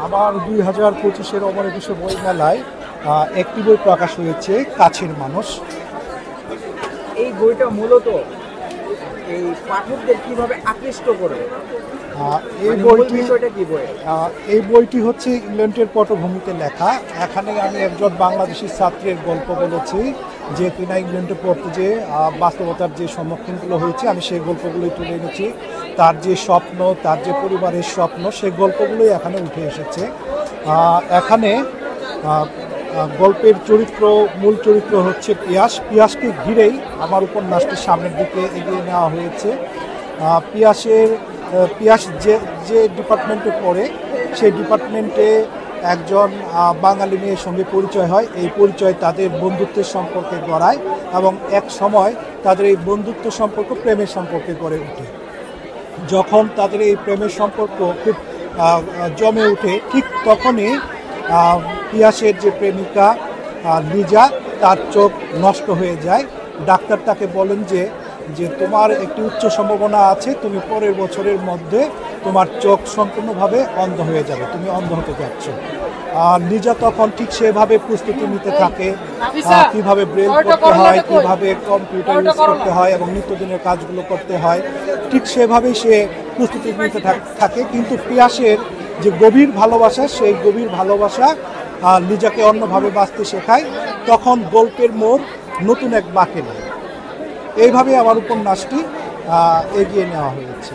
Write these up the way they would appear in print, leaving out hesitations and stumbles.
আমার 2025-এর অমর একুশে বই মেলায় একটি বই প্রকাশ হয়েছে, কাছের মানুষ। এই বইটা মূলত এই পাঠকদের কিভাবে আকৃষ্ট করবে? এই বইটি হচ্ছে ইংল্যান্ডের পটভূমিতে লেখা। এখানে আমি একজন বাংলাদেশি ছাত্রের গল্প বলেছি যে কিনা ইংল্যান্ডে পড়তে যে বাস্তবতার যে সম্মুখীনগুলো হয়েছে, আমি সেই গল্পগুলোই তুলে এনেছি। তার যে স্বপ্ন, তার যে পরিবারের স্বপ্ন, সেই গল্পগুলোই এখানে উঠে এসেছে। এখানে গল্পের মূল চরিত্র হচ্ছে পিয়াসকে ঘিরেই আমার উপন্যাসটির সামনের দিকে এগিয়ে নেওয়া হয়েছে। পিয়াস যে ডিপার্টমেন্টে পড়ে, সেই ডিপার্টমেন্টে একজন বাঙালি মেয়ের সঙ্গে পরিচয় হয়। এই পরিচয় তাদের বন্ধুত্বের সম্পর্কে গড়ায় এবং এক সময় তাদের এই বন্ধুত্ব সম্পর্ক প্রেমের সম্পর্কে গড়ে ওঠে। যখন তাদের এই প্রেমের সম্পর্ক খুব জমে ওঠে, ঠিক তখনই পিয়াসের যে প্রেমিকা লিজা, তার চোখ নষ্ট হয়ে যায়। ডাক্তার তাকে বলেন যে তোমার একটি উচ্চ সম্ভাবনা আছে, তুমি পরের বছরের মধ্যে তোমার চোখ সম্পূর্ণভাবে অন্ধ হয়ে যাবে, তুমি অন্ধ হতে যাচ্ছ। লিজা তখন ঠিক সেভাবে প্রস্তুতি নিতে থাকে, কিভাবে ব্রেল করতে হয়, কিভাবে কম্পিউটার ইউজ করতে হয় এবং নিত্যদিনের কাজগুলো করতে হয়, ঠিক সেভাবেই সে প্রস্তুতি নিতে থাকে। কিন্তু পিয়াসের যে গভীর ভালোবাসা, সেই গভীর ভালোবাসা লিজাকে অন্যভাবে বাঁচতে শেখায়। তখন গল্পের মোড় নতুন এক বাঁকে নেয়। এইভাবে আমার উপন্যাসটি এগিয়ে নেওয়া হয়েছে।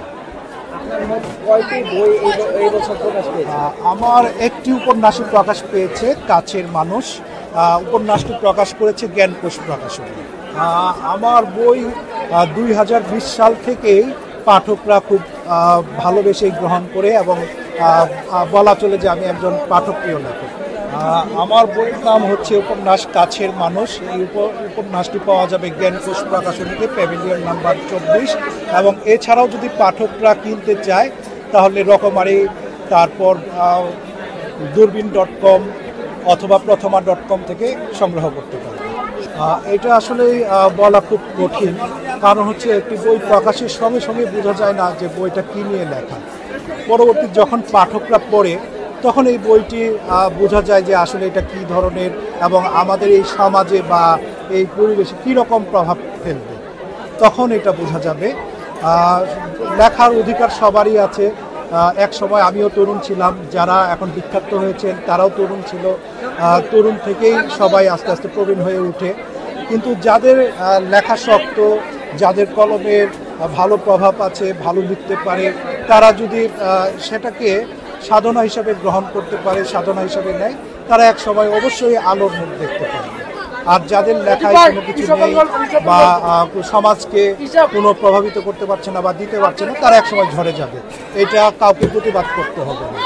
আমার একটি উপন্যাসই প্রকাশ পেয়েছে, কাছের মানুষ। উপন্যাসটি প্রকাশ করেছে জ্ঞানকোষ প্রকাশনী। আমার বই 2020 সাল থেকেই পাঠকরা খুব ভালোবেসে গ্রহণ করে এবং বলা চলে যে আমি একজন পাঠকপ্রিয় লেখক। আমার বইয়ের নাম হচ্ছে উপন্যাস কাছের মানুষ। এই উপন্যাসটি পাওয়া যাবে জ্ঞানকোষ প্রকাশনীতে, প্যাভিলিয়ন নাম্বার 24। এবং এছাড়াও যদি পাঠকরা কিনতে চায় তাহলে রকমারি, তারপর দূরবীন.com অথবা প্রথমা.com থেকে সংগ্রহ করতে পারে। এটা আসলে বলা খুব কঠিন, কারণ হচ্ছে একটি বই প্রকাশের সঙ্গে সঙ্গে বোঝা যায় না যে বইটা কী নিয়ে লেখা। পরবর্তী যখন পাঠকরা পড়ে তখন এই বইটি বোঝা যায় যে আসলে এটা কী ধরনের এবং আমাদের এই সমাজে বা এই পরিবেশে কী রকম প্রভাব ফেলবে, তখন এটা বোঝা যাবে। লেখার অধিকার সবারই আছে। এক সময় আমিও তরুণ ছিলাম, যারা এখন বিখ্যাত হয়েছেন তারাও তরুণ ছিল। তরুণ থেকেই সবাই আস্তে আস্তে প্রবীণ হয়ে ওঠে। কিন্তু যাদের লেখা শক্ত, যাদের কলমের ভালো প্রভাব আছে, ভালো লিখতে পারে, তারা যদি সেটাকে সাধনা হিসাবে গ্রহণ করতে পারে, সাধনা হিসাবে নেয়, তারা এক সময় অবশ্যই আলোর মুখ দেখতে পারে। আর যাদের লেখায় কোনো কিছু নেই বা সমাজকে কোনো প্রভাবিত করতে পারছে না বা দিতে পারছে না, তারা এক সময় ঝরে যাবে। এটা কাউকে প্রতিবাদ করতে হবে না।